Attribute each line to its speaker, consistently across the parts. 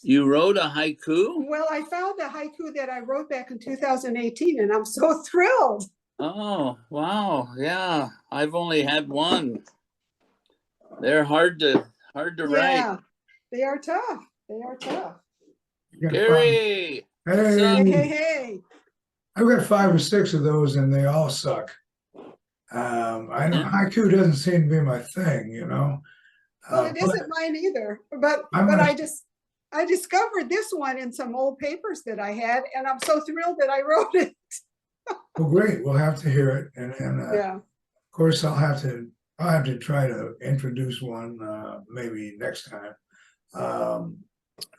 Speaker 1: You wrote a haiku?
Speaker 2: Well, I found a haiku that I wrote back in 2018, and I'm so thrilled.
Speaker 1: Oh, wow. Yeah, I've only had one. They're hard to write.
Speaker 2: Yeah, they are tough. They are tough.
Speaker 1: Gary, what's
Speaker 2: Hey,
Speaker 1: up?
Speaker 2: hey, hey.
Speaker 3: I've got 5 or 6 of those, and they all suck. I know haiku doesn't seem to be my thing, you know.
Speaker 2: Well, it isn't mine either. But I discovered this one in some old papers that I had, and I'm so thrilled that I wrote it.
Speaker 3: Well, great. We'll have to hear it, and
Speaker 2: Yeah.
Speaker 3: of course, I'll have to try to introduce one maybe next time.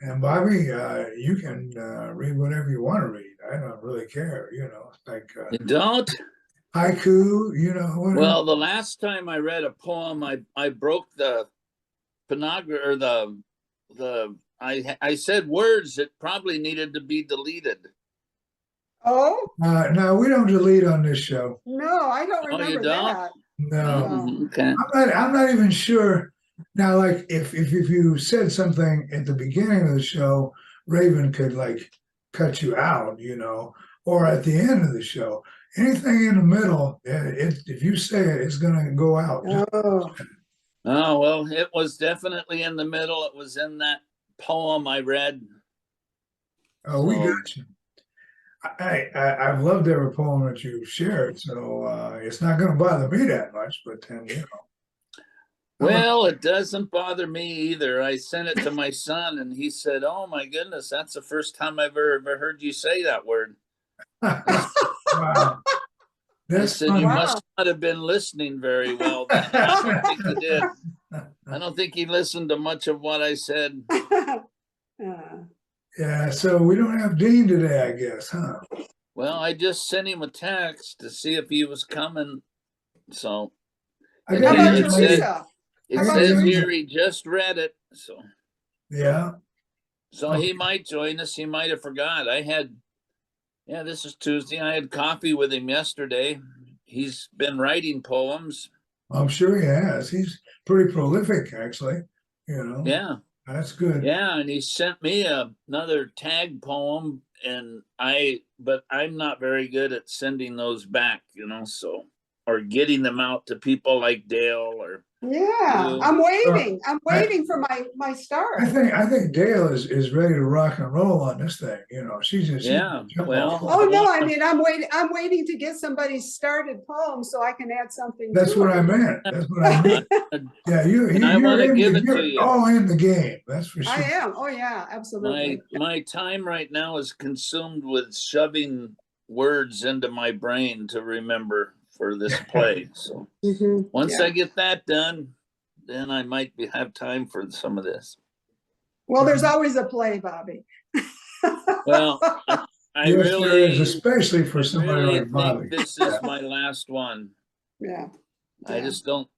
Speaker 3: And Bobby, you can read whatever you want to read. I don't really care, you know. It's like
Speaker 1: You don't?
Speaker 3: haiku, you know. Whatever.
Speaker 1: Well, the last time I read a poem, I broke the phonograph or I said words that probably needed to be deleted.
Speaker 2: Oh?
Speaker 3: No, we don't delete on this show.
Speaker 2: No, I don't remember
Speaker 1: you don't?
Speaker 2: that.
Speaker 3: No.
Speaker 1: Okay.
Speaker 3: I'm not even sure. Now, like if you said something at the beginning of the show, Raven could like cut you out, you know, or at the end of the show. Anything in the middle, if you say it, it's gonna go out.
Speaker 2: Oh.
Speaker 1: Oh, well, it was definitely in the middle. It was in that poem I read.
Speaker 3: Oh, we got you. I've loved every poem that you've shared, so it's not going to bother me that much. But then, you know.
Speaker 1: Well, it doesn't bother me either. I sent it to my son, and he said, "Oh my goodness, that's the first time I've ever heard you say that word."
Speaker 3: Wow.
Speaker 1: I said, "You must not have been listening very well then." I don't think he did. I don't think he listened to much of what I said.
Speaker 3: Yeah, so we don't have Dean today, I guess, huh?
Speaker 1: Well, I just sent him a text to see if he was coming. So
Speaker 3: How
Speaker 2: about Teresa?
Speaker 1: It says here he just read it. So
Speaker 3: yeah.
Speaker 1: So he might join us. He might have forgot. This is Tuesday. I had coffee with him yesterday. He's been writing poems.
Speaker 3: I'm sure he has. He's pretty prolific, actually. You know.
Speaker 1: Yeah.
Speaker 3: That's good.
Speaker 1: Yeah, and he sent me another tag poem, but I'm not very good at sending those back, you know, or getting them out to people like Dale or.
Speaker 2: Yeah, I'm waiting. I'm waiting for my start.
Speaker 3: I think Dale is ready to rock and roll on this thing. You know, she's just
Speaker 1: well.
Speaker 2: Oh no, I mean I'm waiting to get somebody started poem so I can add something.
Speaker 3: That's what I meant. That's what I meant. Yeah, you're all in the game. That's for sure.
Speaker 2: I am. Oh yeah, absolutely.
Speaker 1: My time right now is consumed with shoving words into my brain to remember for this play. So once I get that done, then I might have time for some of this.
Speaker 2: Well, there's always a play, Bobby.
Speaker 1: Well, I
Speaker 3: yes,
Speaker 1: really,
Speaker 3: there is, especially for somebody
Speaker 1: really
Speaker 3: like Bobby.
Speaker 1: think this is my last one.
Speaker 2: Yeah.
Speaker 1: I just don't.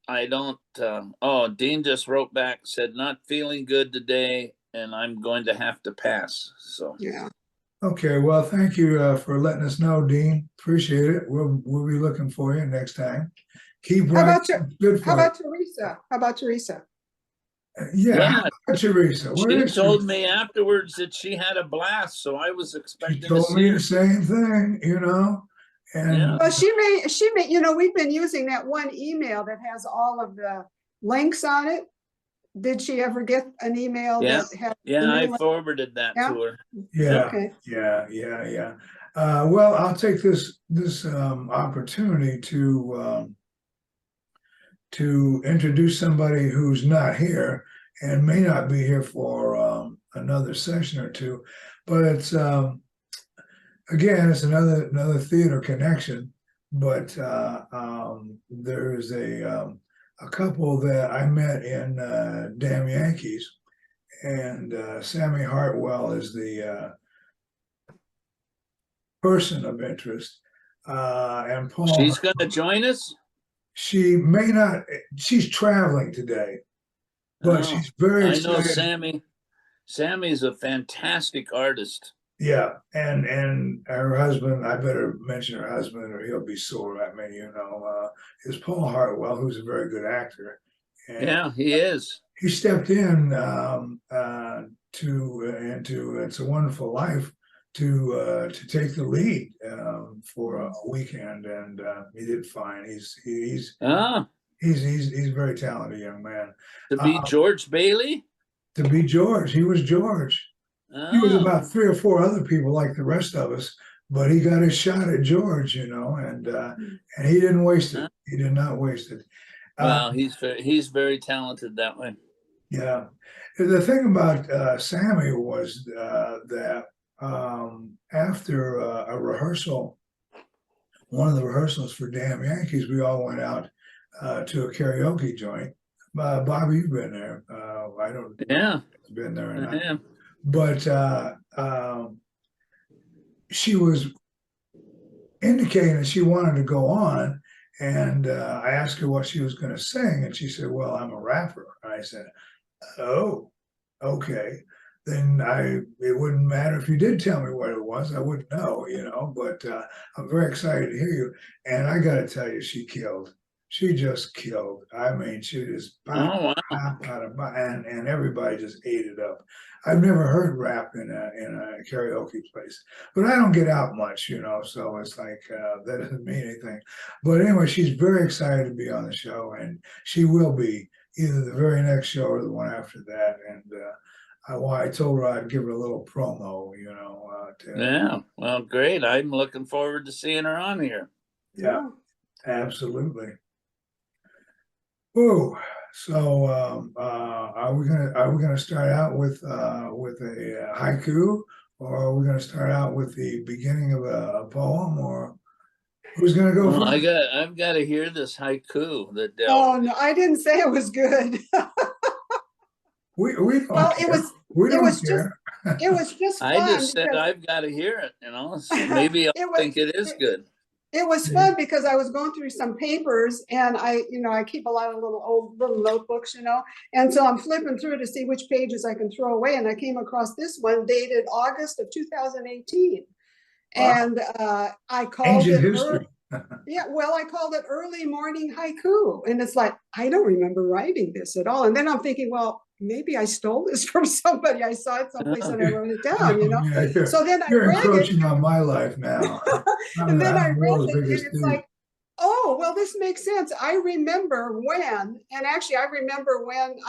Speaker 1: Dean just wrote back, said not feeling good today, and I'm going to have to pass. So
Speaker 2: yeah.
Speaker 3: Okay, well, thank you for letting us know, Dean. Appreciate it. We'll be looking for you next time. Keep writing.
Speaker 2: How about Teresa? How about Teresa?
Speaker 3: Yeah, how about Teresa?
Speaker 1: She told me afterwards that she had a blast, so I was expecting.
Speaker 3: She told me the same thing, you know. And
Speaker 2: well, she may. You know, we've been using that one email that has all of the links on it. Did she ever get an email that had?
Speaker 1: Yeah, I forwarded that to her.
Speaker 3: Yeah, okay. Yeah. Well, I'll take this opportunity to introduce somebody who's not here and may not be here for another session or two, but it's again, it's another theater connection. But there's a couple that I met in Damn Yankees, and Sammy Hartwell is the person of interest. And Paul.
Speaker 1: She's going to join us?
Speaker 3: She may not. She's traveling today, but she's very excited.
Speaker 1: I know Sammy. Sammy's a fantastic artist.
Speaker 3: Yeah, and her husband, I better mention her husband or he'll be sore at me, you know, is Paul Hartwell, who's a very good actor. And
Speaker 1: yeah, he is.
Speaker 3: He stepped in into It's a Wonderful Life to take the lead for a weekend, and he did fine. He's very talented young man.
Speaker 1: To be George Bailey?
Speaker 3: To be George, he was George. He was about 3 or 4 other people like the rest of us, but he got his shot at George, and he didn't waste it. He did not waste it.
Speaker 1: Well, he's very talented that way.
Speaker 3: Yeah. The thing about Sammy was that after a rehearsal, one of the rehearsals for Damn Yankees, we all went out to a karaoke joint. Bobby, you've been there. I don't.
Speaker 1: Yeah.
Speaker 3: Been there or not. But she was indicating that she wanted to go on, and I asked her what she was going to sing, and she said, "Well, I'm a rapper." And I said, "Oh, okay. Then it wouldn't matter if you did tell me what it was. I wouldn't know, but I'm very excited to hear you." And I got to tell you, she killed. She just killed. I mean, she just and everybody just ate it up. I've never heard rap in a karaoke place, but I don't get out much, so it's like that doesn't mean anything. But anyway, she's very excited to be on the show, and she will be either the very next show or the one after that. And I told her I'd give her a little promo,
Speaker 1: Yeah, well, great. I'm looking forward to seeing her on here.
Speaker 3: Yeah, absolutely. Oh, so are we gonna start out with a haiku, or are we gonna start out with the beginning of a poem, or who's gonna go first?
Speaker 1: I've got to hear this haiku that.
Speaker 2: Oh no, I didn't say it was good.
Speaker 3: we don't
Speaker 2: well,
Speaker 3: care.
Speaker 2: It was just fun.
Speaker 1: I just said I've got to hear it. So maybe I think it is good.
Speaker 2: It was fun because I was going through some papers, and I keep a lot of little notebooks, and so I'm flipping through to see which pages I can throw away, and I came across this one dated August of 2018, and I called
Speaker 3: Ancient history.
Speaker 2: I called it Early Morning Haiku, and it's like I don't remember writing this at all, and then I'm thinking, well, maybe I stole this from somebody. I saw it someplace and I wrote it down,
Speaker 3: Yeah,
Speaker 2: so then
Speaker 3: you're
Speaker 2: I read
Speaker 3: encroaching
Speaker 2: it
Speaker 3: on my life now.
Speaker 2: and then I read it, and it's like, oh, well, this makes sense. I remember when I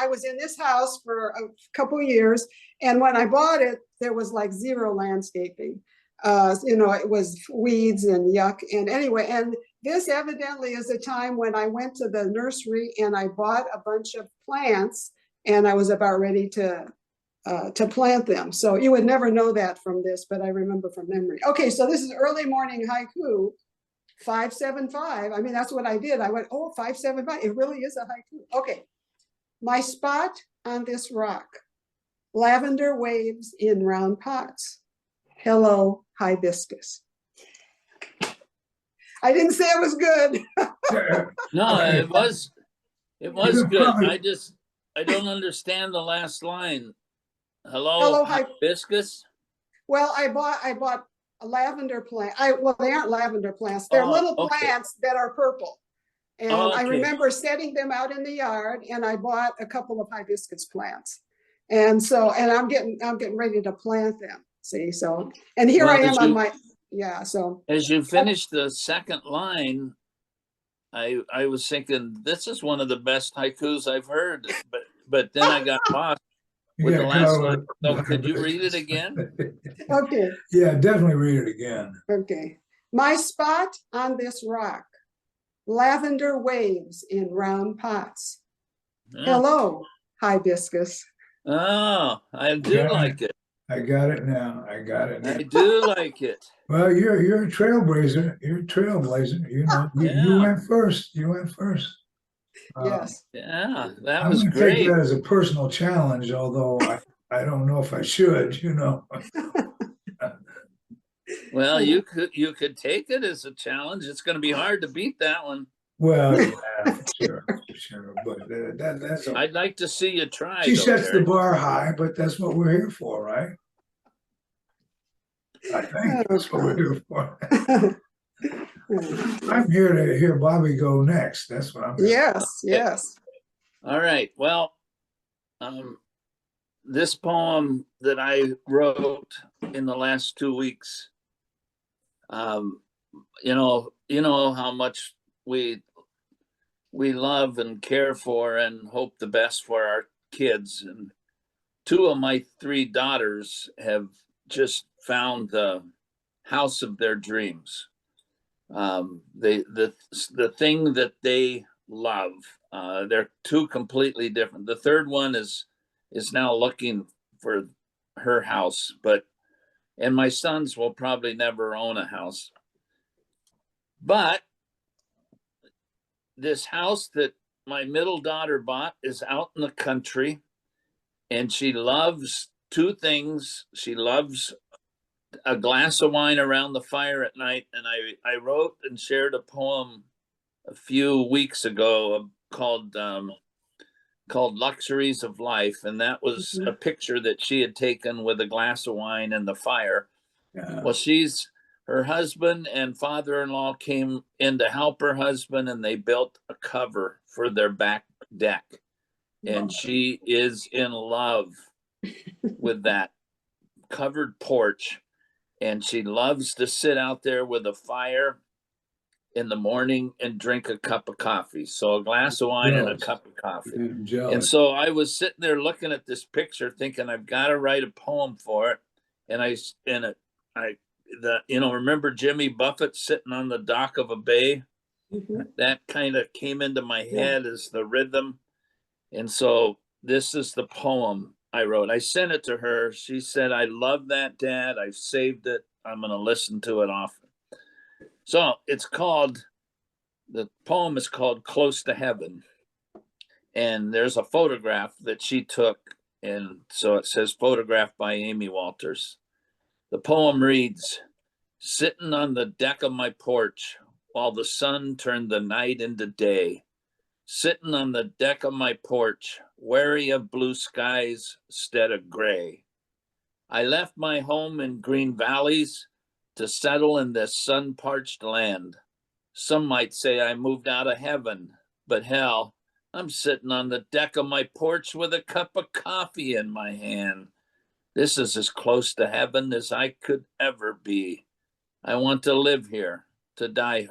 Speaker 2: was in this house for a couple of years, and when I bought it, there was like zero landscaping. It was weeds and yuck. And anyway, and this evidently is a time when I went to the nursery and I bought a bunch of plants, and I was about ready to plant them. So you would never know that from this, but I remember from memory. Okay, so this is Early Morning Haiku, 575. I mean, that's what I did. I went, 575. It really is a haiku. Okay. My spot on this rock, lavender waves in round pots. Hello, hibiscus. I didn't say it was good.
Speaker 1: No, it was good. I don't understand the last line. Hello, hibiscus.
Speaker 2: Well, I bought a lavender plant. They aren't lavender plants. They're little plants that are purple. And I remember setting them out in the yard, and I bought a couple of hibiscus plants. And I'm getting ready to plant them. See, so, and here I am on my, so.
Speaker 1: As you finish the second line, I was thinking, this is one of the best haikus I've heard, but then I got lost with the last line. So could you read it again?
Speaker 2: Okay.
Speaker 3: Yeah, definitely read it again.
Speaker 2: Okay. My spot on this rock, lavender waves in round pots. Hello, hibiscus.
Speaker 1: Oh, I do like it.
Speaker 3: I got it now. I
Speaker 1: do like it.
Speaker 3: Well, you're a trailblazer. You're a trailblazer. You went first.
Speaker 2: Yes.
Speaker 1: Yeah, that was great.
Speaker 3: I'm gonna take that as a personal challenge, although I don't know if I should.
Speaker 1: Well, you could take it as a challenge. It's going to be hard to beat that one.
Speaker 3: Well, yeah, for sure. But that's.
Speaker 1: I'd like to see you try.
Speaker 3: She sets the bar high, but that's what we're here for, right? I think that's what we're here for. I'm here to hear Bobby go next. That's what I'm.
Speaker 2: Yes.
Speaker 1: All right. Well, this poem that I wrote in the last 2 weeks, you know how much we love and care for and hope the best for our kids. And 2 of my 3 daughters have just found the house of their dreams. The thing that they love. They're 2 completely different. The third one is now looking for her house, and my sons will probably never own a house. But this house that my middle daughter bought is out in the country, and she loves 2 things. She loves a glass of wine around the fire at night, and I wrote and shared a poem a few weeks ago called Luxuries of Life, and that was a picture that she had taken with a glass of wine and the fire. Well, her husband and father-in-law came in to help her husband, and they built a cover for their back deck, and she is in love with that covered porch, and she loves to sit out there with a fire in the morning and drink a cup of coffee. So a glass of wine and a cup of coffee. And so I was sitting there looking at this picture thinking, I've got to write a poem for it. And remember Jimmy Buffett sitting on the dock of a bay? That kind of came into my head as the rhythm. And so this is the poem I wrote. I sent it to her. She said, I love that, Dad. I've saved it. I'm going to listen to it often. So the poem is called Close to Heaven. And there's a photograph that she took. And so it says photographed by Amy Walters. The poem reads, sitting on the deck of my porch while the sun turned the night into day. Sitting on the deck of my porch, wary of blue skies instead of gray. I left my home in green valleys to settle in this sun-parched land. Some might say I moved out of heaven, but hell, I'm sitting on the deck of my porch with a cup of coffee in my hand. This is as close to heaven as I could ever be. I want to live here, to die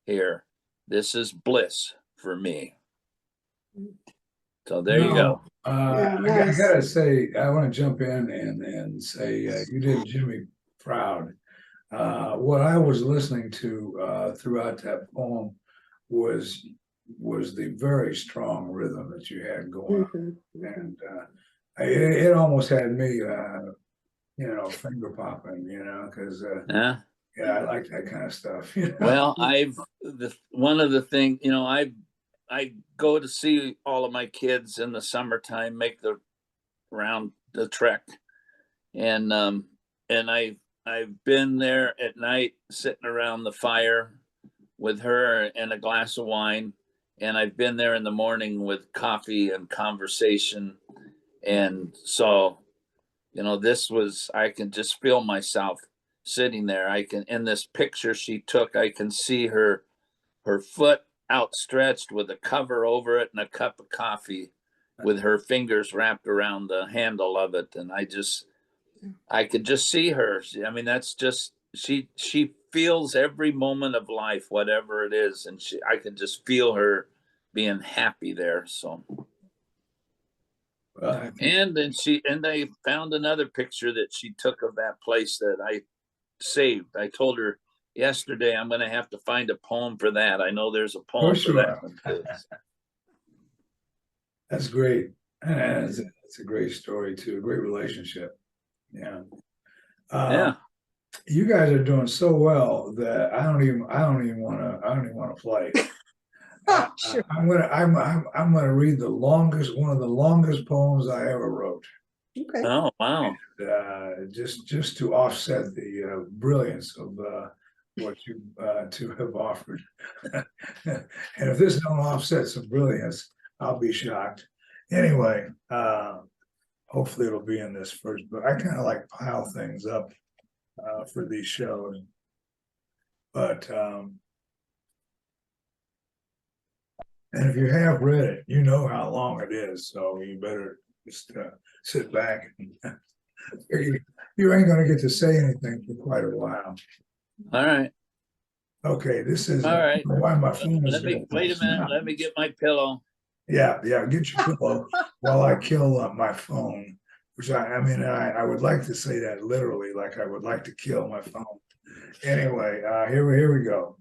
Speaker 1: here. This is bliss for me. So there you go.
Speaker 3: I gotta say, I want to jump in and say you did Jimmy proud. What I was listening to throughout that poem was the very strong rhythm that you had going on, and it almost had me, finger popping, because yeah, I like that kind of stuff.
Speaker 1: Well, one of the things, I go to see all of my kids in the summertime, make the trek, and I've been there at night sitting around the fire with her and a glass of wine, and I've been there in the morning with coffee and conversation, and so I can just feel myself sitting there. In this picture she took, I can see her foot outstretched with a cover over it and a cup of coffee with her fingers wrapped around the handle of it. And I could just see her. I mean, that's just, she feels every moment of life, whatever it is. And I could just feel her being happy there. So, and I found another picture that she took of that place that I saved. I told her yesterday I'm going to have to find a poem for that. I know there's a poem for that one too.
Speaker 3: That's great. It's a great story too. A great relationship. Yeah. You guys are doing so well that I don't even want to play.
Speaker 2: Sure.
Speaker 3: I'm gonna read one of the longest poems I ever wrote.
Speaker 2: Okay.
Speaker 1: Oh wow!
Speaker 3: And, just to offset the brilliance of what you two have offered, and if this don't offset some brilliance, I'll be shocked. Anyway, hopefully it'll be in this first book. I kind of like pile things up for these shows, but and if you have read it, you know how long it is, so you better Just sit back. You ain't gonna get to say anything for quite a while.
Speaker 1: All right.
Speaker 3: Okay, this is
Speaker 1: All right.
Speaker 3: why my phone is.
Speaker 1: Wait a minute. Let me get my pillow.
Speaker 3: Yeah, get your pillow while I kill my phone. Which I mean, I would like to say that literally, like I would like to kill my phone. Anyway, here we go.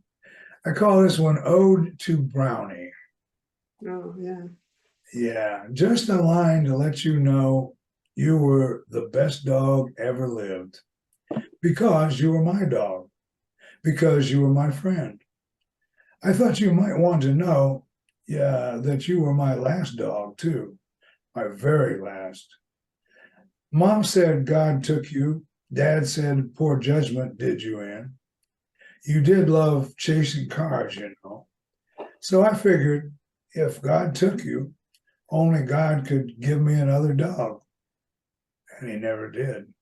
Speaker 3: I call this one Ode to Brownie.
Speaker 2: Oh, yeah.
Speaker 3: Yeah, just a line to let you know you were the best dog ever lived. Because you were my dog. Because you were my friend. I thought you might want to know, yeah, that you were my last dog too. My very last. Mom said God took you. Dad said poor judgment did you in. You did love chasing cars, you know. So I figured if God took you, only God could give me another dog. And he never did.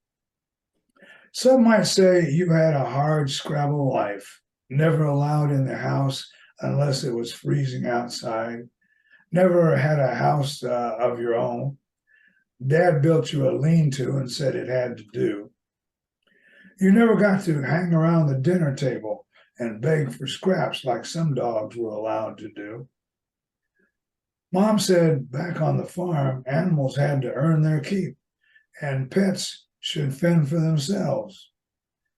Speaker 3: Some might say you had a hard scrabble life, never allowed in the house unless it was freezing outside, never had a house of your own. Dad built you a lean-to and said it had to do. You never got to hang around the dinner table and beg for scraps like some dogs were allowed to do. Mom said back on the farm, animals had to earn their keep and pets should fend for themselves.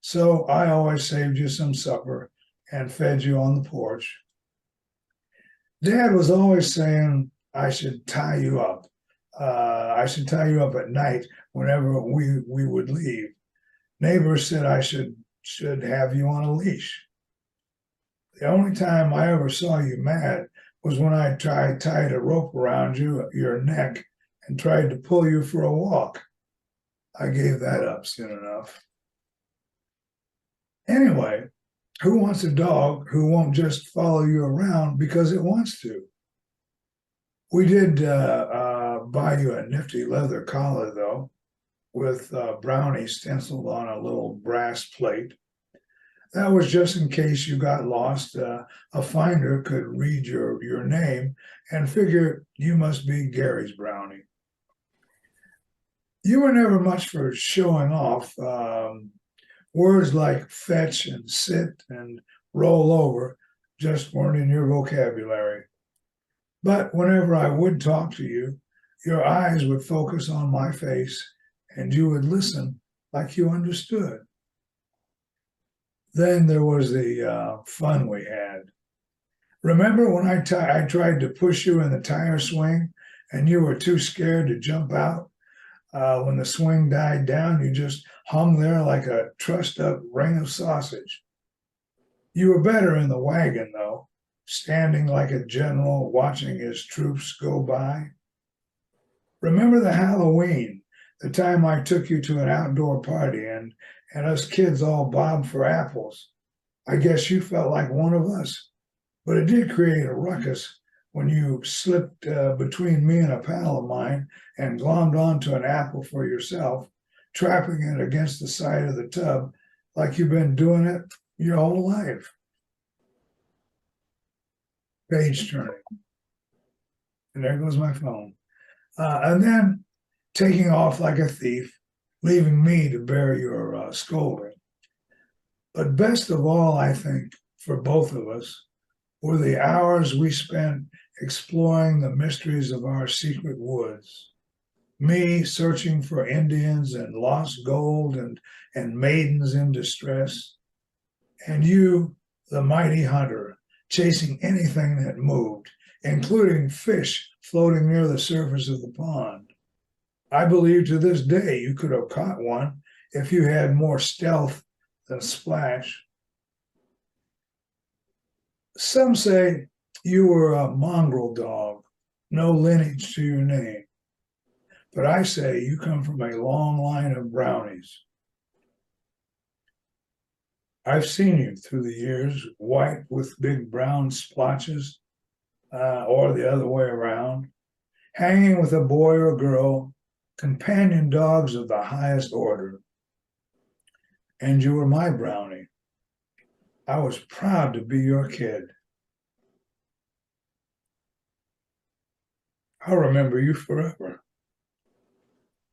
Speaker 3: So I always saved you some supper and fed you on the porch. Dad was always saying I should tie you up. I should tie you up at night whenever we would leave. Neighbors said I should have you on a leash. The only time I ever saw you mad was when I tied a rope around your neck and tried to pull you for a walk. I gave that up soon enough. Anyway, who wants a dog who won't just follow you around because it wants to? We did buy you a nifty leather collar, though, with Brownie stenciled on a little brass plate. That was just in case you got lost. A finder could read your name and figure you must be Gary's Brownie. You were never much for showing off. Words like fetch and sit and roll over just weren't in your vocabulary. But whenever I would talk to you, your eyes would focus on my face and you would listen like you understood. Then there was the fun we had. Remember when I tried to push you in the tire swing and you were too scared to jump out? When the swing died down, you just hung there like a trussed up ring of sausage. You were better in the wagon, though, standing like a general watching his troops go by. Remember the Halloween, the time I took you to an outdoor party and us kids all bobbed for apples. I guess you felt like one of us, but it did create a ruckus when you slipped between me and a pal of mine and glommed onto an apple for yourself, trapping it against the side of the tub like you've been doing it your whole life. Page turning. And there goes my phone. And then taking off like a thief, leaving me to bear your scolding. But best of all, I think, for both of us, were the hours we spent exploring the mysteries of our secret woods. Me searching for Indians and lost gold and maidens in distress. And you, the mighty hunter, chasing anything that moved, including fish floating near the surface of the pond. I believe to this day you could have caught one if you had more stealth than splash. Some say you were a mongrel dog, no lineage to your name. But I say you come from a long line of brownies. I've seen you through the years, white with big brown splotches, or the other way around, hanging with a boy or girl, companion dogs of the highest order. And you were my brownie. I was proud to be your kid. I'll remember you forever.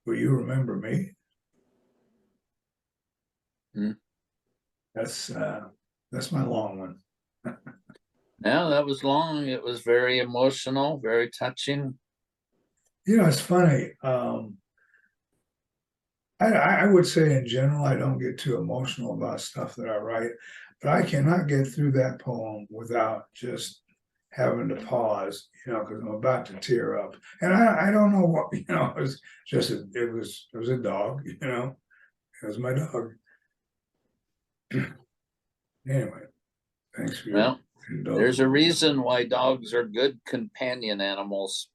Speaker 3: Will you remember me?
Speaker 1: Hmm.
Speaker 3: That's my long one.
Speaker 1: Yeah, that was long. It was very emotional, very touching.
Speaker 3: You know, it's funny. I would say in general, I don't get too emotional about stuff that I write, but I cannot get through that poem without just having to pause, you know, because I'm about to tear up. And I don't know what, you know, it was just, it was a dog, you know, it was my dog. Anyway, thanks for your
Speaker 1: Well, there's
Speaker 3: indulgence.
Speaker 1: a reason why dogs are good companion animals,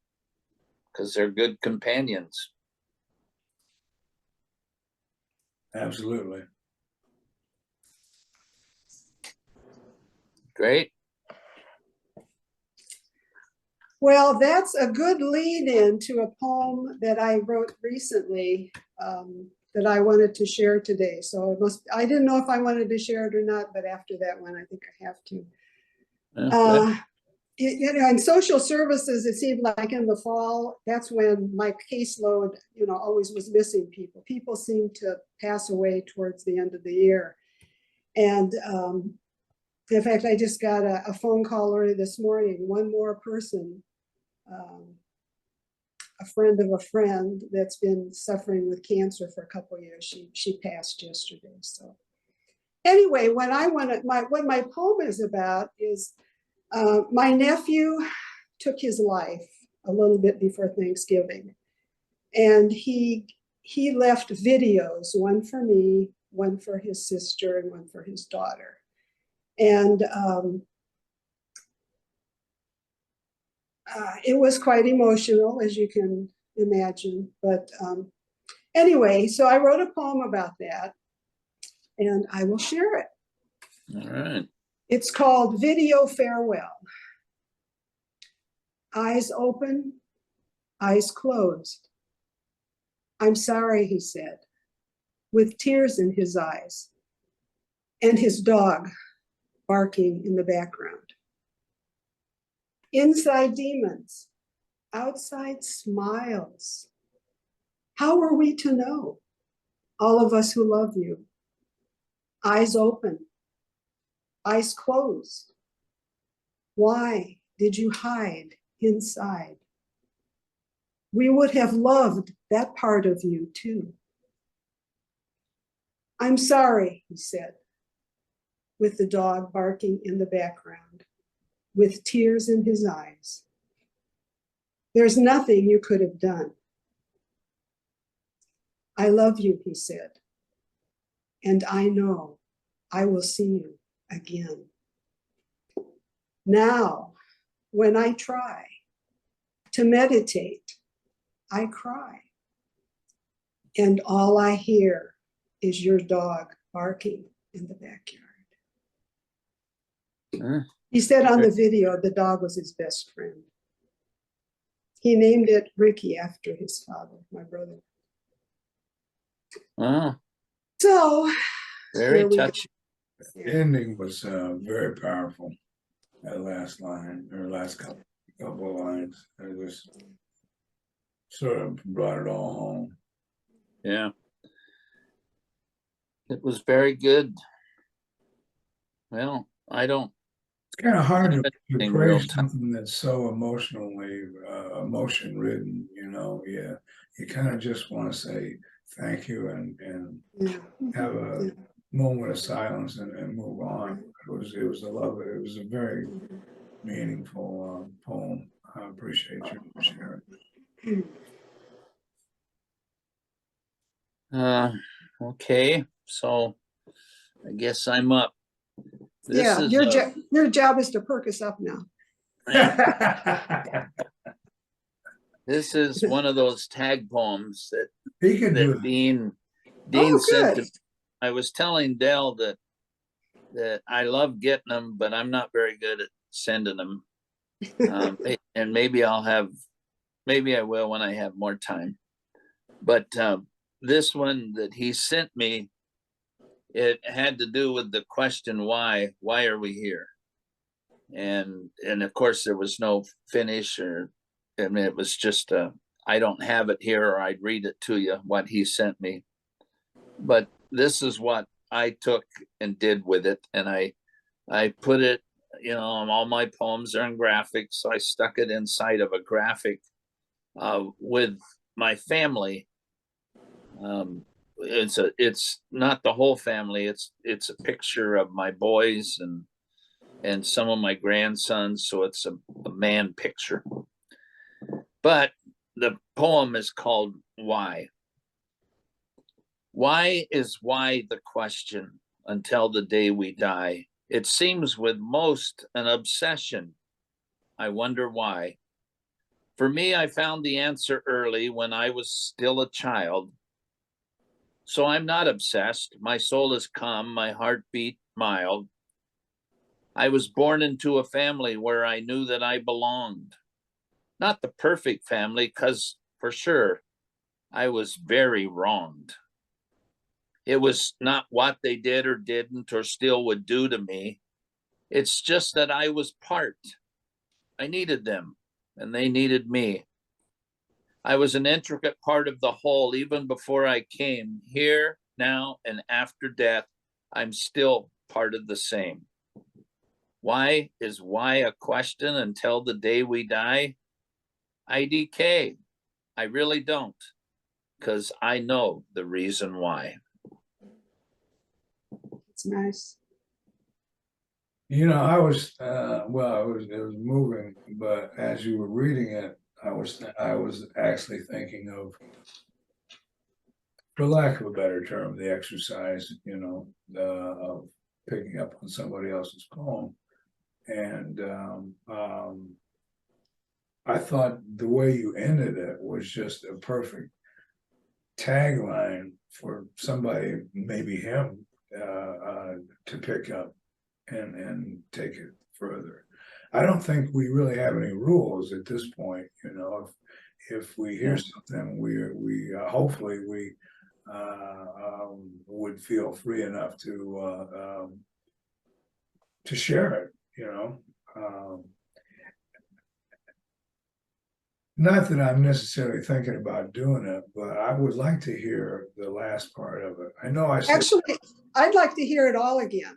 Speaker 1: because they're good companions.
Speaker 3: Absolutely.
Speaker 1: Great.
Speaker 2: Well, that's a good lead in to a poem that I wrote recently that I wanted to share today. So I didn't know if I wanted to share it or not, but after that one, I think I have to. You know, in social services, it seemed like in the fall, that's when my caseload, you know, always was missing people. People seemed to pass away towards the end of the year. And in fact, I just got a phone call early this morning, one more person, a friend of a friend that's been suffering with cancer for a couple of years. She passed yesterday. So anyway, what my poem is about is my nephew took his life a little bit before Thanksgiving, and he left videos, one for me, one for his sister, and one for his daughter. And it was quite emotional, as you can imagine. But anyway, so I wrote a poem about that, and I will share it.
Speaker 1: All right.
Speaker 2: It's called Video Farewell. Eyes open, eyes closed. I'm sorry, he said, with tears in his eyes, and his dog barking in the background. Inside demons, outside smiles. How are we to know? All of us who love you. Eyes open, eyes closed. Why did you hide inside? We would have loved that part of you too. I'm sorry, he said, with the dog barking in the background, with tears in his eyes. There's nothing you could have done. I love you, he said, and I know I will see you again. Now, when I try to meditate, I cry. And all I hear is your dog barking in the backyard. He said on the video, the dog was his best friend. He named it Ricky after his father, my brother.
Speaker 1: Oh,
Speaker 2: So,
Speaker 1: very touching.
Speaker 3: The ending was very powerful. That last line, or last couple of lines, it was sort of brought it all home.
Speaker 1: Yeah. It was very good. Well, I don't.
Speaker 3: It's kind of hard to
Speaker 1: Real
Speaker 3: praise something that's so emotionally emotion ridden, you know. Yeah, you kind of just want to say thank you and have a moment of silence and move on. It was a very meaningful poem. I appreciate you sharing.
Speaker 1: Okay, so I guess I'm up.
Speaker 2: This is your job is to perk us up now.
Speaker 1: This is one of those tag poems that Dean sent to. I was telling Dell that I love getting them, but I'm not very good at sending them. And maybe I will when I have more time. But this one that he sent me, it had to do with the question, why are we here? And of course there was no finish, or I mean, it was just I don't have it here, or I'd read it to you, what he sent me. But this is what I took and did with it. And I put it, you know, all my poems are in graphics. So I stuck it inside of a graphic with my family. It's not the whole family. It's a picture of my boys and some of my grandsons. So it's a man picture. But the poem is called Why. Why is why the question until the day we die? It seems with most an obsession. I wonder why. For me, I found the answer early when I was still a child. So I'm not obsessed. My soul is calm, my heartbeat mild. I was born into a family where I knew that I belonged. Not the perfect family, because for sure, I was very wronged. It was not what they did or didn't or still would do to me. It's just that I was part. I needed them, and they needed me. I was an intricate part of the whole even before I came. Here, now, and after death, I'm still part of the same. Why is why a question until the day we die? IDK. I really don't, because I know the reason why.
Speaker 2: It's nice.
Speaker 3: You know, I was well, it was moving, but as you were reading it, I was actually thinking of, for lack of a better term, the exercise, you know, of picking up on somebody else's poem. And I thought the way you ended it was just a perfect tagline for somebody, maybe him, to pick up and take it further. I don't think we really have any rules at this point. You know, if we hear something, we hopefully we would feel free enough to share it. You know, not that I'm necessarily thinking about doing it, but I would like to hear the last part of it. I know I said
Speaker 2: Actually, I'd like to hear it all again.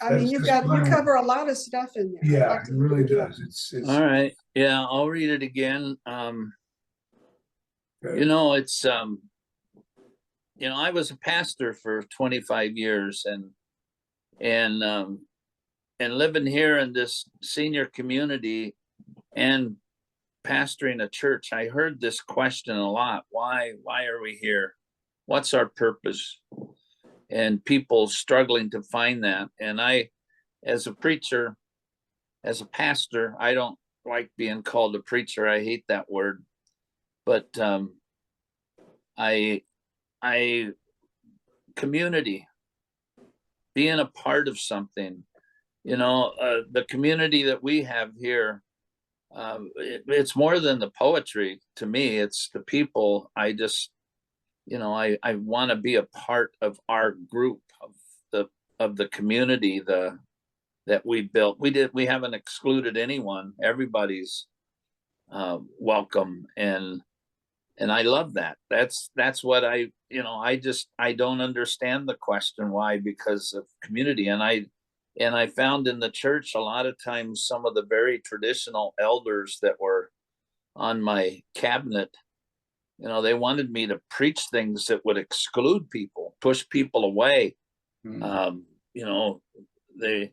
Speaker 2: I mean,
Speaker 3: that's
Speaker 2: you
Speaker 3: just fine.
Speaker 2: cover a lot of stuff in there. I'd
Speaker 3: Yeah,
Speaker 2: like
Speaker 3: it
Speaker 2: to hear
Speaker 3: really
Speaker 2: again.
Speaker 3: does. It's
Speaker 1: All right. Yeah, I'll read it again. You know, it's you know, I was a pastor for 25 years and living here in this senior community and pastoring a church, I heard this question a lot. Why are we here? What's our purpose? And people struggling to find that. And I, as a preacher, as a pastor, I don't like being called a preacher. I hate that word. But I community, being a part of something, you know, the community that we have here, it's more than the poetry to me. It's the people. I just, you know, I want to be a part of our group of the community that we built. We haven't excluded anyone. Everybody's welcome, and I love that. That's what I, you know, I don't understand the question why, because of community. And I found in the church a lot of times some of the very traditional elders that were on my cabinet, you know, they wanted me to preach things that would exclude people, push people away. You know, they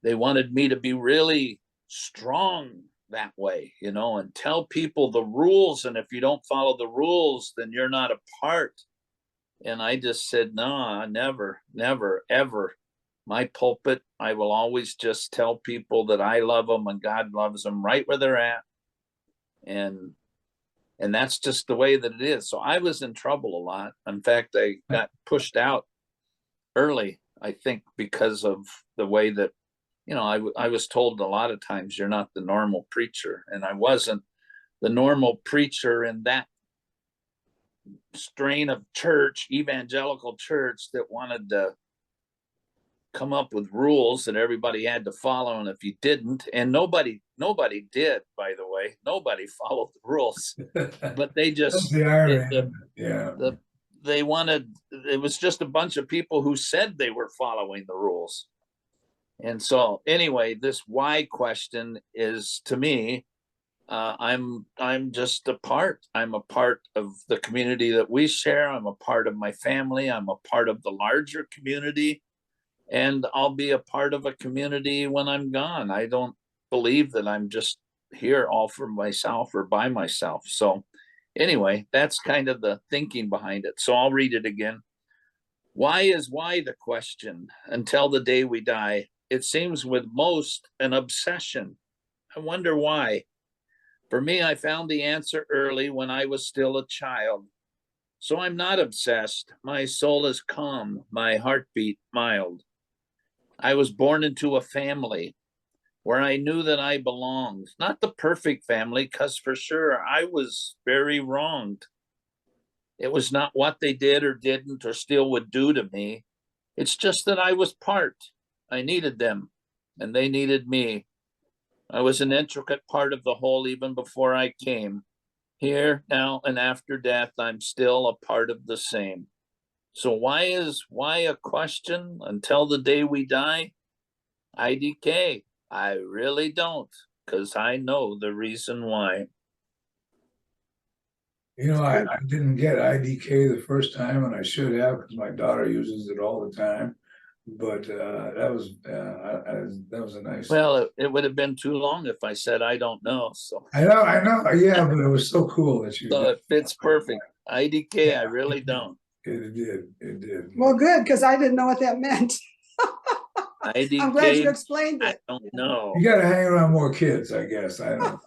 Speaker 1: wanted me to be really strong that way, you know, and tell people the rules. And if you don't follow the rules, then you're not a part. And I just said, no, never, never, ever. My pulpit, I will always just tell people that I love them and God loves them right where they're at. And that's just the way that it is. So I was in trouble a lot. In fact, I got pushed out early, I think, because of the way that, you know, I was told a lot of times you're not the normal preacher. And I wasn't the normal preacher in that strain of church, evangelical church, that wanted to come up with rules that everybody had to follow, and if you didn't, and nobody did, by the way, nobody followed the rules, but they
Speaker 3: That's
Speaker 1: just
Speaker 3: the irony. Yeah.
Speaker 1: they wanted, it was just a bunch of people who said they were following the rules. And so anyway, this why question is, to me, I'm just a part. I'm a part of the community that we share. I'm a part of my family. I'm a part of the larger community, and I'll be a part of a community when I'm gone. I don't believe that I'm just here all for myself or by myself. So anyway, that's kind of the thinking behind it. So I'll read it again. Why is why the question until the day we die? It seems with most an obsession. I wonder why. For me, I found the answer early when I was still a child. So I'm not obsessed. My soul is calm, my heartbeat mild. I was born into a family where I knew that I belonged. Not the perfect family, because for sure I was very wronged. It was not what they did or didn't or still would do to me. It's just that I was part. I needed them, and they needed me. I was an intricate part of the whole even before I came. Here, now, and after death, I'm still a part of the same. So why a question until the day we die? IDK. I really don't, because I know the reason why.
Speaker 3: You know, I didn't get IDK the first time, and I should have, because my daughter uses it all the time. But that was a nice.
Speaker 1: Well, it would have been too long if I said I don't know. So
Speaker 3: I know, yeah, but it was so cool that you.
Speaker 1: So it fits perfect. IDK, yeah, I really don't.
Speaker 3: It did.
Speaker 2: Well, good, because I didn't know what that meant.
Speaker 1: IDK,
Speaker 2: I'm glad you explained it.
Speaker 1: I don't know.
Speaker 3: You got to hang around more kids, I guess. I don't.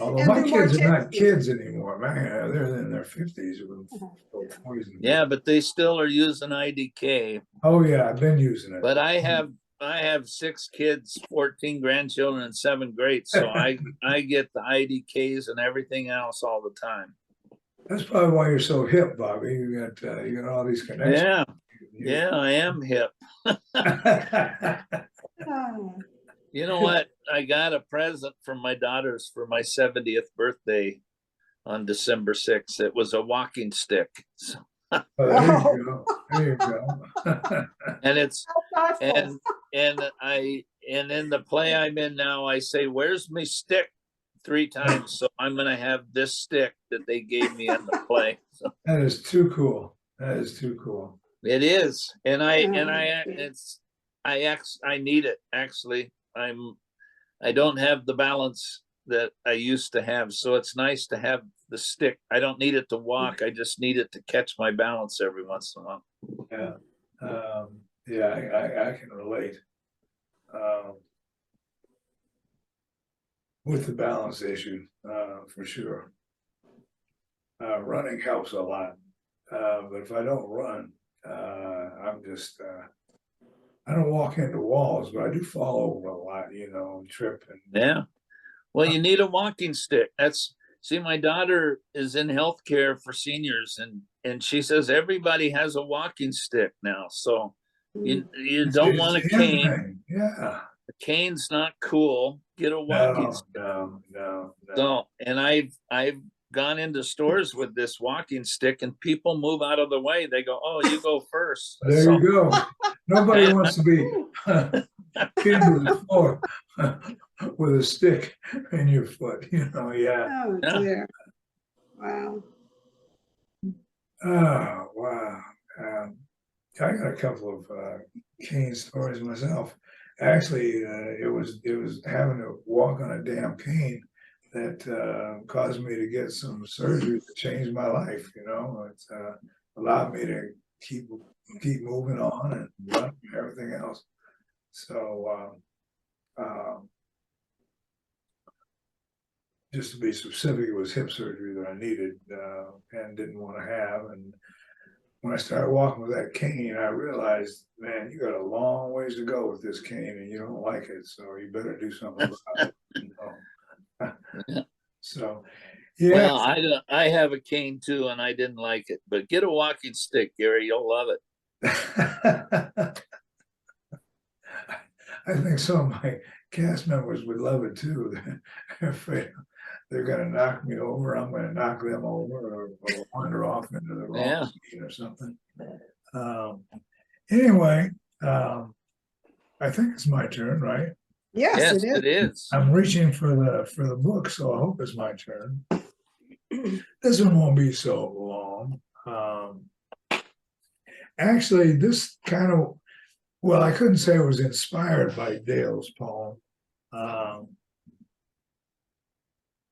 Speaker 3: Although my kids are not kids anymore, man, they're in their 50s or 40s.
Speaker 1: Yeah, but they still are using IDK.
Speaker 3: Oh yeah, I've been using it.
Speaker 1: But I have 6 kids, 14 grandchildren, and 7 greats. So I get the IDKs and everything else all the time.
Speaker 3: That's probably why you're so hip, Bobby. You got all these connections.
Speaker 1: Yeah, I am hip. You know what? I got a present from my daughters for my 70th birthday on December 6th. It was a walking stick. So.
Speaker 3: Oh, there you go. There you go.
Speaker 1: And it's and in the play I'm in now, I say, "Where's my stick?" 3 times. So I'm gonna have this stick that they gave me in the play. So.
Speaker 3: That is too cool. That is too cool.
Speaker 1: It is, and I need it actually. I don't have the balance that I used to have, so it's nice to have the stick. I don't need it to walk. I just need it to catch my balance every once in a while.
Speaker 3: Yeah, yeah, I can relate with the balance issue for sure. Running helps a lot, but if I don't run, I'm just. I don't walk into walls, but I do fall over a lot, trip.
Speaker 1: Yeah. Well, you need a walking stick. See, my daughter is in healthcare for seniors, and she says everybody has a walking stick now. So you don't want a cane.
Speaker 3: Yeah.
Speaker 1: A cane's not cool. Get a walking stick.
Speaker 3: No.
Speaker 1: So, and I've gone into stores with this walking stick, and people move out of the way. They go, "Oh, you go first."
Speaker 3: There you go. Nobody wants to be pinned to the floor with a stick in your foot, Yeah.
Speaker 2: Oh dear. Wow.
Speaker 3: Oh wow. I got a couple of cane stories myself. Actually, it was having to walk on a damn cane that caused me to get some surgery to change my life. It's allowed me to keep moving on and run and everything else. So just to be specific, it was hip surgery that I needed and didn't want to have. And when I started walking with that cane, I realized, man, you got a long ways to go with this cane, and you don't like it, so you better do something about it. So, yeah.
Speaker 1: Well, I have a cane too, and I didn't like it. But get a walking stick, Gary. You'll love it.
Speaker 3: I think some of my cast members would love it too. They're afraid they're gonna knock me over, I'm gonna knock them over, or wander off into the wrong scene or something. Anyway, I think it's my turn, right?
Speaker 2: Yes,
Speaker 1: Yes, it is.
Speaker 3: I'm reaching for the book, so I hope it's my turn. This one won't be so long. Actually, this kind of, well, I couldn't say it was inspired by Dale's poem.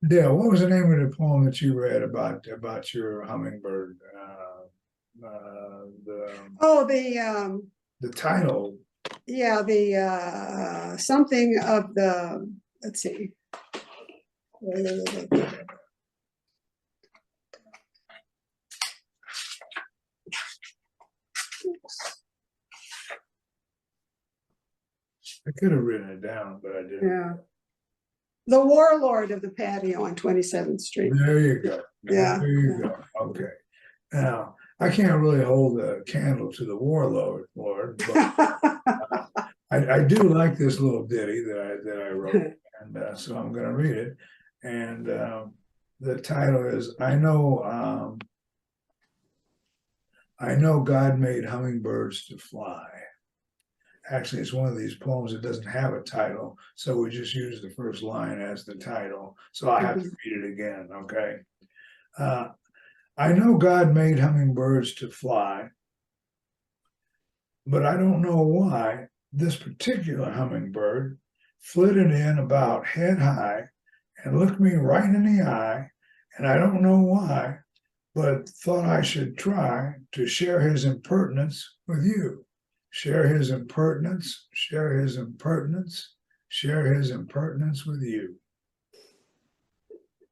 Speaker 3: Dale, what was the name of the poem that you read about your hummingbird?
Speaker 2: Oh,
Speaker 3: the title.
Speaker 2: yeah, the something of the, let's see.
Speaker 3: I could have written it down, but I didn't.
Speaker 2: Yeah. The Warlord of the Patio on 27th Street.
Speaker 3: There you go.
Speaker 2: Yeah.
Speaker 3: There you go. Okay. Now, I can't really hold a candle to the Warlord, but I do like this little ditty that I wrote, and so I'm going to read it. And the title is I know God made hummingbirds to fly. Actually, it's one of these poems that doesn't have a title, so we just use the first line as the title. So I have to read it again, okay? I know God made hummingbirds to fly, but I don't know why this particular hummingbird flitted in about head high and looked me right in the eye, and I don't know why, but thought I should try to share his impertinence with you. Share his impertinence, share his impertinence, share his impertinence with you.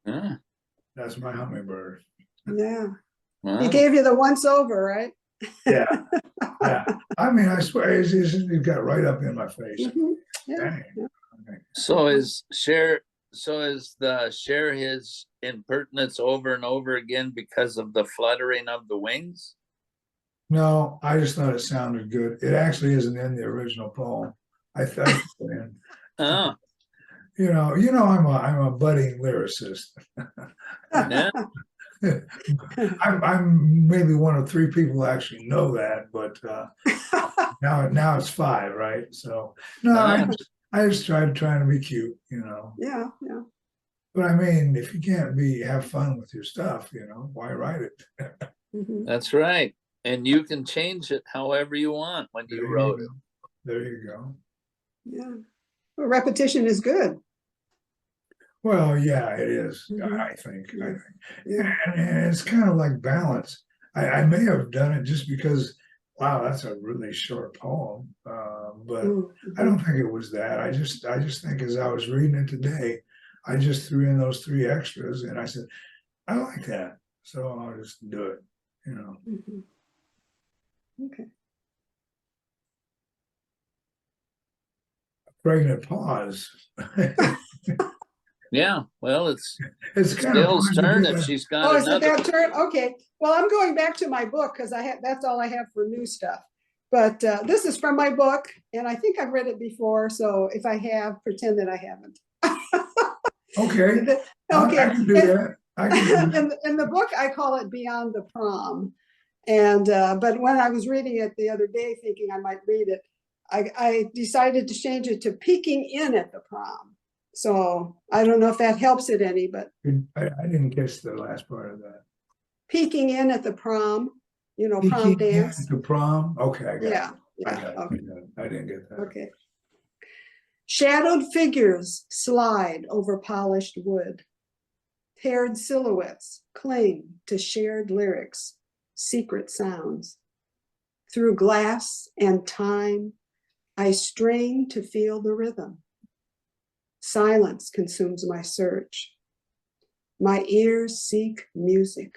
Speaker 3: That's my hummingbird.
Speaker 2: Yeah.
Speaker 1: Wow.
Speaker 2: He gave you the once over, right?
Speaker 3: Yeah. Yeah. I mean, I swear, it got right up in my face.
Speaker 2: Yeah.
Speaker 3: Dang.
Speaker 2: Yeah.
Speaker 3: Okay.
Speaker 1: So is the share his impertinence over and over again because of the fluttering of the wings?
Speaker 3: No, I just thought it sounded good. It actually isn't in the original poem. I thought,
Speaker 1: Oh,
Speaker 3: I'm a budding lyricist.
Speaker 1: yeah.
Speaker 3: I'm maybe one of three people who actually know that, but now it's five, right? So no, I just tried trying to be cute,
Speaker 2: Yeah, yeah.
Speaker 3: But I mean, if you can't have fun with your stuff, why write it?
Speaker 1: That's right. And you can change it however you want when you wrote it.
Speaker 3: There you go.
Speaker 2: Yeah. Well, repetition is good.
Speaker 3: Well, yeah, it is. I think.
Speaker 2: Yeah.
Speaker 3: And it's kind of like balance. I may have done it just because, wow, that's a really short poem. But I don't think it was that. I just think as I was reading it today, I just threw in those three extras, and I said, I like that, so I'll just do it.
Speaker 2: Okay.
Speaker 3: Pregnant pause.
Speaker 1: Yeah, well, it's
Speaker 3: kind of
Speaker 1: Dale's
Speaker 3: fun to
Speaker 1: turn
Speaker 3: get
Speaker 1: if
Speaker 3: that.
Speaker 1: she's got
Speaker 2: Oh, is it
Speaker 1: another.
Speaker 2: that turn? Okay. Well, I'm going back to my book because that's all I have for new stuff. But this is from my book, and I think I've read it before. So if I have, pretend that I haven't.
Speaker 3: Okay.
Speaker 2: Okay.
Speaker 3: I can do that.
Speaker 2: In the book, I call it Beyond the Prom. And but when I was reading it the other day, thinking I might read it, I decided to change it to Peeking In at the Prom. So I don't know if that helps it any, but
Speaker 3: I didn't catch the last part of that.
Speaker 2: Peeking In at the Prom, prom
Speaker 3: Peeking
Speaker 2: dance.
Speaker 3: In at the prom. Okay, I got it.
Speaker 2: Yeah.
Speaker 3: I got it.
Speaker 2: Okay.
Speaker 3: I didn't get that.
Speaker 2: Okay. Shadowed figures slide over polished wood. Paired silhouettes cling to shared lyrics, secret sounds. Through glass and time, I strain to feel the rhythm. Silence consumes my search. My ears seek music.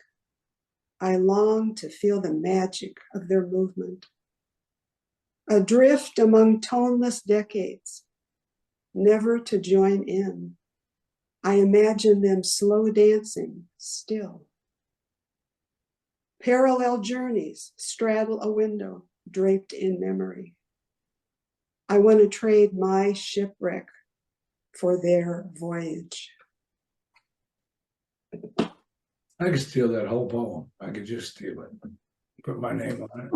Speaker 2: I long to feel the magic of their movement. Adrift among toneless decades, never to join in. I imagine them slow dancing still. Parallel journeys straddle a window draped in memory. I want to trade my shipwreck for their voyage.
Speaker 3: I could steal that whole poem. I could just steal it, put my name on it.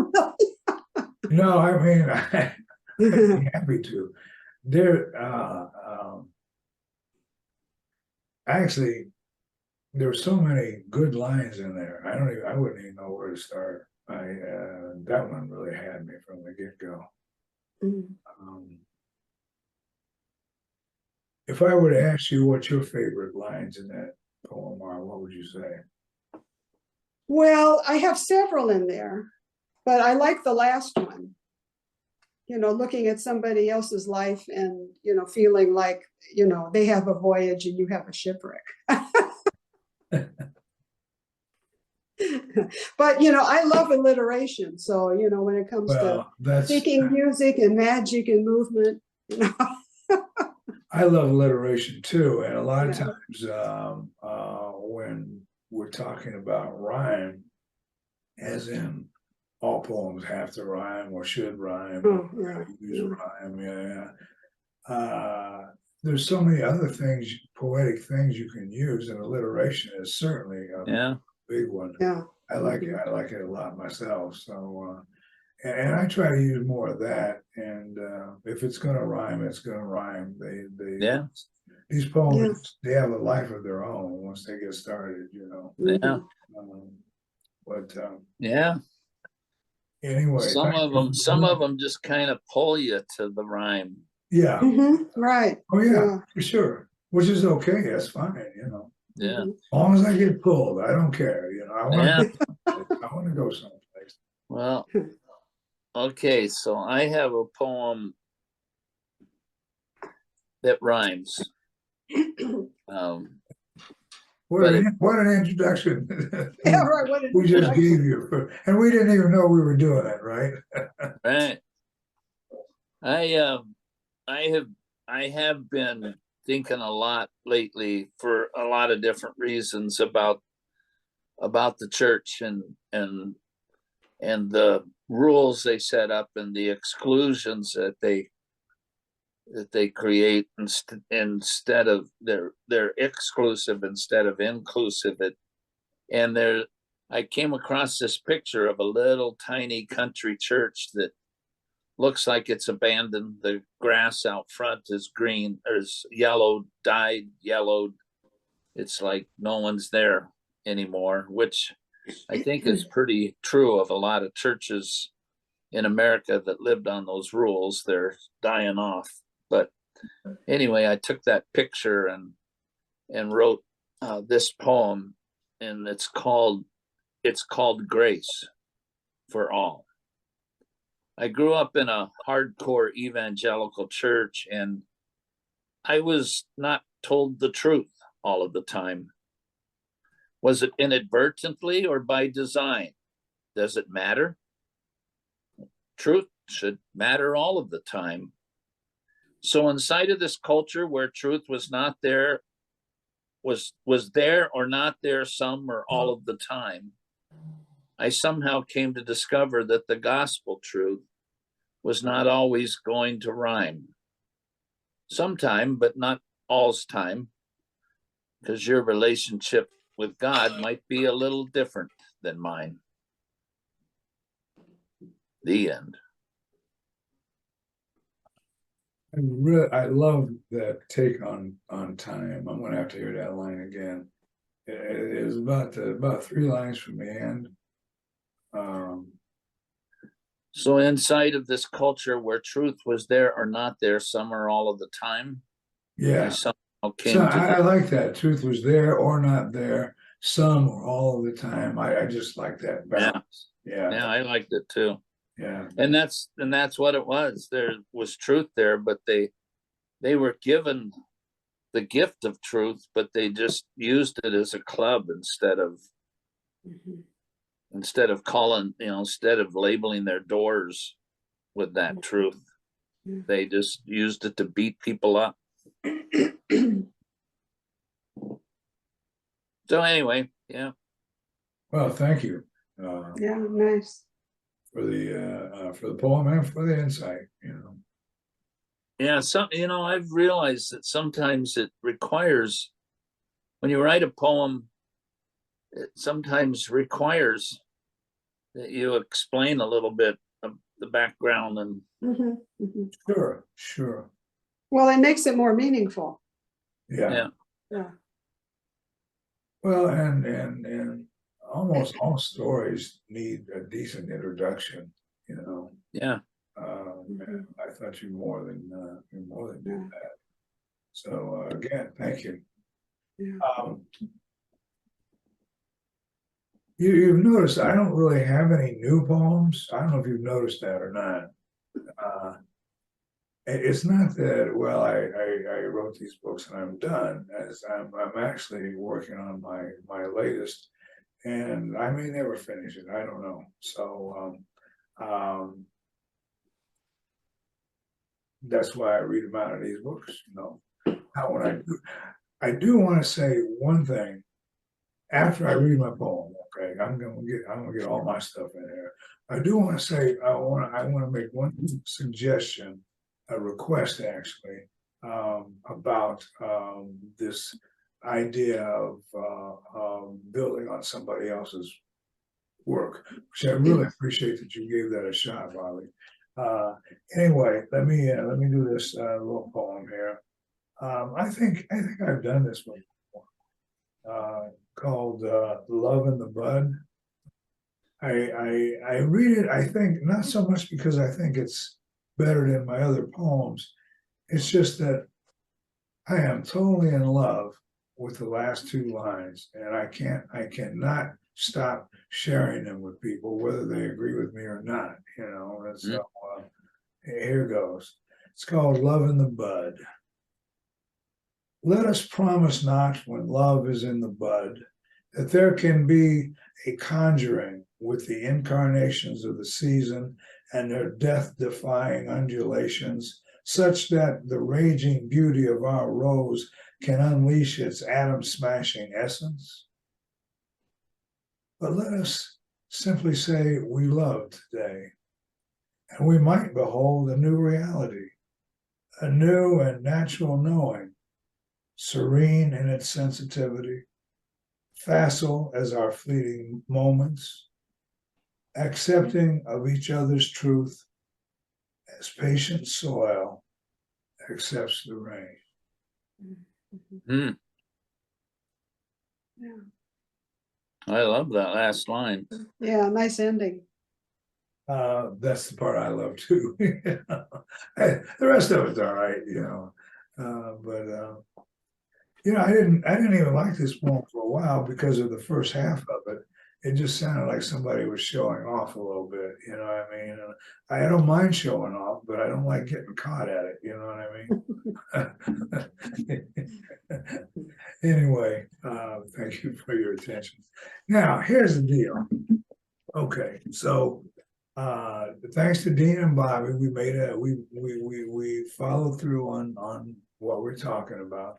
Speaker 3: No, I mean, I'd be happy to. Actually, there were so many good lines in there. I wouldn't even know where to start. That one really had me from the get-go. If I were to ask you what your favorite lines in that poem are, what would you say?
Speaker 2: Well, I have several in there, but I like the last one. You know, looking at somebody else's life and, you know, feeling like, you know, they have a voyage and you have a shipwreck. But, you know, I love alliteration. So, you know, when it comes to speaking music and magic and movement, you know.
Speaker 3: I love alliteration too. And a lot of times when we're talking about rhyme, as in all poems have to rhyme or should rhyme, use rhyme, there's so many other things, poetic things you can use, and alliteration is certainly a big one. I like it. I like it a lot myself. So and I try to use more of that. And if it's going to rhyme, it's going to rhyme. These poems, they have a life of their own once they get started, you know. Anyway,
Speaker 1: some of them just kind of pull you to the rhyme.
Speaker 2: Right.
Speaker 3: Oh yeah, for sure. Which is okay. That's fine, you know.
Speaker 1: As
Speaker 3: long as I get pulled, I don't care. You know, I want to go someplace.
Speaker 1: Well, okay, so I have a poem that rhymes.
Speaker 3: What an introduction.
Speaker 2: Right.
Speaker 3: We just gave you, and we didn't even know we were doing it, right?
Speaker 1: Right. I have been thinking a lot lately for a lot of different reasons about the church and the rules they set up and the exclusions that they create instead of they're exclusive instead of inclusive. I came across this picture of a little tiny country church that looks like it's abandoned. The grass out front is green, or is yellowed, dyed yellowed. It's like no one's there anymore, which I think is pretty true of a lot of churches in America that lived on those rules. They're dying off. But anyway, I took that picture and wrote this poem, and it's called Grace for All. I grew up in a hardcore evangelical church, and I was not told the truth all of the time. Was it inadvertently or by design? Does it matter? Truth should matter all of the time. So inside of this culture where truth was not there, was there or not there some or all of the time, I somehow came to discover that the gospel truth was not always going to rhyme. Sometime, but not all's time, because your relationship with God might be a little different than mine. The end.
Speaker 3: I love that take on time. I'm going to have to hear that line again. It was about 3 lines from the end.
Speaker 1: So inside of this culture where truth was there or not there, some or all of the time.
Speaker 3: Yeah. I like that. Truth was there or not there, some or all of the time. I just like that balance. Yeah,
Speaker 1: I liked it too.
Speaker 3: Yeah.
Speaker 1: And that's what it was. There was truth there, but they were given the gift of truth, but they just used it as a club instead of calling, instead of labeling their doors with that truth. They just used it to beat people up. So anyway, yeah.
Speaker 3: Well, thank you.
Speaker 2: Nice.
Speaker 3: For the poem and for the insight,
Speaker 1: Yeah, I've realized that sometimes it requires, when you write a poem, it sometimes requires that you explain a little bit of the background and
Speaker 3: Sure.
Speaker 2: Well, it makes it more meaningful.
Speaker 3: Yeah.
Speaker 2: Yeah.
Speaker 3: Well, and almost all stories need a decent introduction, you know.
Speaker 1: yeah.
Speaker 3: And I thought you more than did that. So again, thank you.
Speaker 2: Yeah.
Speaker 3: You've noticed I don't really have any new poems. I don't know if you've noticed that or not. It's not that, well, I wrote these books and I'm done, as I'm actually working on my latest, and I may never finish it. I don't know. So that's why I read them out of these books. Now, when I do want to say one thing after I read my poem. Okay, I'm gonna get all my stuff in here. I do want to say I want to make one suggestion, a request actually, about this idea of building on somebody else's work, which I really appreciate that you gave that a shot, Bobby. Anyway, let me do this little poem here. I think I've done this one before, called "Love in the Bud." I read it, I think, not so much because I think it's better than my other poems. It's just that I am totally in love with the last two lines, and I cannot stop sharing them with people, whether they agree with me or not, you know. And so here goes. It's called "Love in the Bud." Let us promise not, when love is in the bud, that there can be a conjuring with the incarnations of the season and their death-defying undulations, such that the raging beauty of our rose can unleash its atom-smashing essence. But let us simply say we love today, and we might behold a new reality, a new and natural knowing, serene in its sensitivity, facile as our fleeting moments, accepting of each other's truth as patient soil accepts the rain.
Speaker 2: Yeah.
Speaker 1: I love that last line.
Speaker 2: Yeah, nice ending.
Speaker 3: That's the part I love too. The rest of it's all right, you know. But you know, I didn't even like this poem for a while because of the first half of it. It just sounded like somebody was showing off a little bit, you know what I mean? I don't mind showing off, but I don't like getting caught at it, you know what I mean? Anyway, thank you for your attention. Now, here's the deal. Okay, so thanks to Dean and Bobby, we made we followed through on what we're talking about.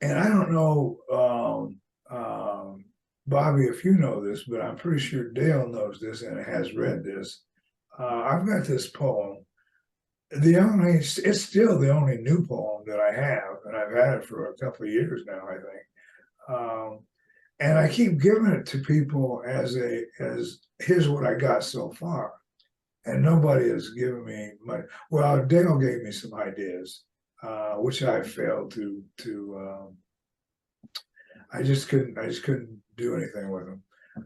Speaker 3: And I don't know, Bobby, if you know this, but I'm pretty sure Dale knows this and has read this. I've got this poem. It's still the only new poem that I have, and I've had it for a couple of years now, I think. And I keep giving it to people as here's what I got so far. And nobody has given me much. Well, Dale gave me some ideas, which I failed to I just couldn't do anything with them.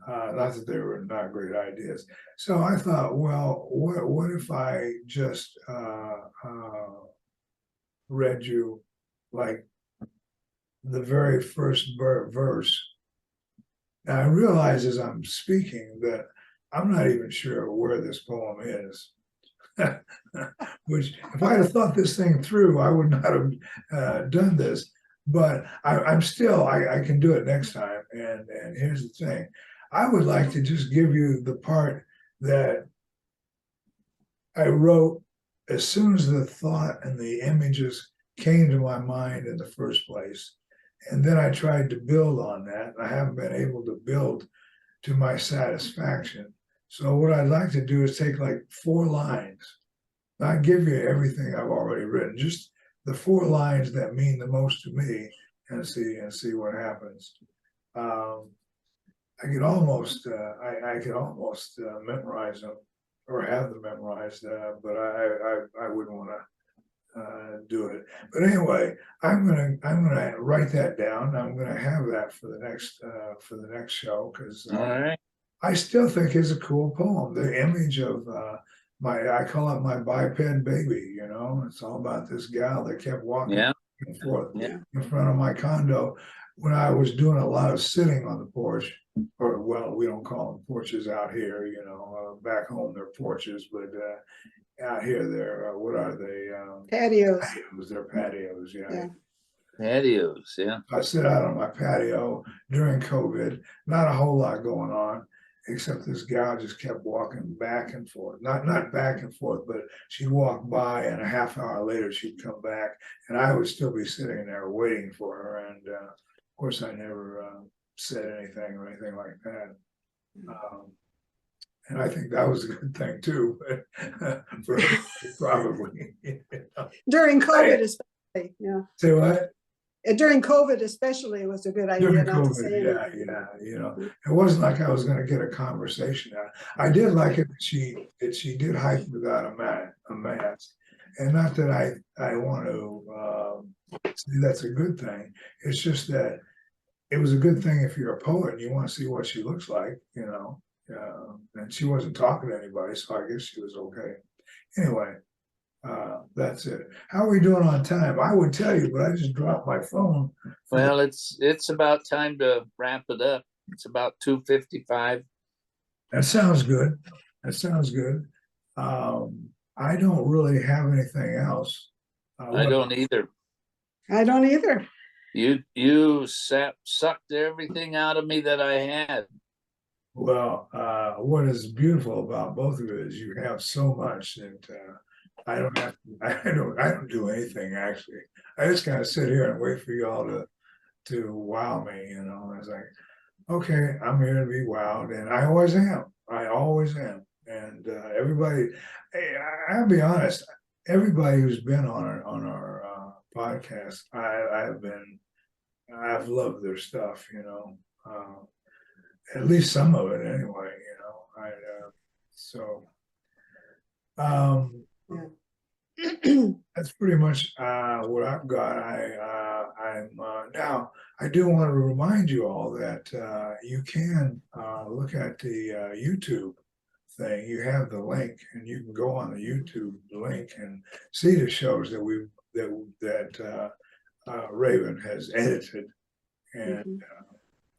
Speaker 3: Not that they were not great ideas. So I thought, well, what if I just read you like the very first verse? Now I realize as I'm speaking that I'm not even sure where this poem is. Which, if I had thought this thing through, I would not have done this. But I'm still, I can do it next time. And here's the thing. I would like to just give you the part that I wrote as soon as the thought and the images came to my mind in the first place. And then I tried to build on that. I haven't been able to build to my satisfaction. So what I'd like to do is take like 4 lines not give you everything I've already written, just the 4 lines that mean the most to me, and see what happens. I could almost memorize them or have them memorized, but I wouldn't want to do it. But anyway, I'm gonna write that down. I'm gonna have that for the next show, because
Speaker 1: All right.
Speaker 3: I still think it's a cool poem. The image of I call it my biped baby. You know, it's all about this gal that kept walking
Speaker 1: Yeah.
Speaker 3: back and forth
Speaker 1: Yeah.
Speaker 3: in front of my condo when I was doing a lot of sitting on the porch. Or, well, we don't call them porches out here. You know, back home they're porches, but out here they're what are they?
Speaker 2: Patios.
Speaker 3: Patios. They're patios.
Speaker 2: Yeah.
Speaker 1: Patios. Yeah.
Speaker 3: I sit out on my patio during COVID, not a whole lot going on, except this gal just kept walking back and forth. Not back and forth, but she'd walk by and a half hour later she'd come back, and I would still be sitting there waiting for her. And of course, I never said anything or anything like that. And I think that was a good thing too, for her, probably.
Speaker 2: During COVID, especially. Yeah.
Speaker 3: Say what?
Speaker 2: During COVID, especially, it was a good idea
Speaker 3: During
Speaker 2: not to
Speaker 3: COVID,
Speaker 2: say anything.
Speaker 3: yeah, you know, it wasn't like I was going to get a conversation out. I did like it that she did hike without a mask, and not that I want to say that's a good thing. It's just that it was a good thing if you're a poet and you want to see what she looks like, you know. And she wasn't talking to anybody, so I guess she was okay. Anyway. That's it. How are we doing on time? I would tell you, but I just dropped my phone.
Speaker 1: Well, it's about time to wrap it up. It's about 2:55.
Speaker 3: That sounds good. That sounds good. I don't really have anything else.
Speaker 1: I don't either.
Speaker 2: I don't either.
Speaker 1: You sucked everything out of me that I had.
Speaker 3: Well, what is beautiful about both of you is you have so much that I don't have. I don't do anything actually. I just kind of sit here and wait for y'all to wow me. You know, it's like, okay, I'm here to be wowed, and I always am. I always am. And everybody, hey, I'll be honest. Everybody who's been on our podcast, I've loved their stuff. You know, at least some of it anyway. You know, so. That's pretty much what I've got. I'm now. I do want to remind you all that you can look at the YouTube thing. You have the link, and you can go on the YouTube link and see the shows that Raven has edited. And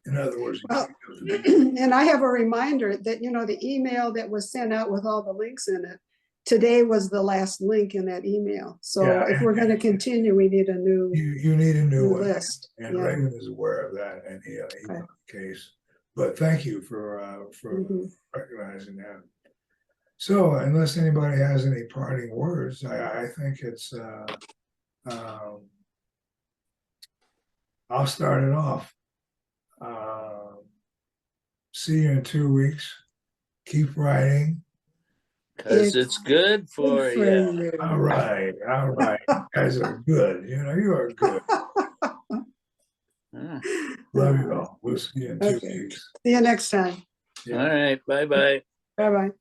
Speaker 3: in other words,
Speaker 2: well, and I have a reminder that the email that was sent out with all the links in it. Today was the last link in that email. So yeah, if we're going to continue, we need a new
Speaker 3: you need a new one.
Speaker 2: List.
Speaker 3: And Raven is aware of that, and he got the case. But thank you for recognizing that. So unless anybody has any parting words, I think it's I'll start it off. See you in 2 weeks. Keep writing.
Speaker 1: Because it's good for you.
Speaker 3: All right. You guys are good. You know, you are good. Love you all. We'll see you in 2 weeks.
Speaker 2: See you next time.
Speaker 1: Yeah. All right. Bye-bye.
Speaker 2: Bye-bye.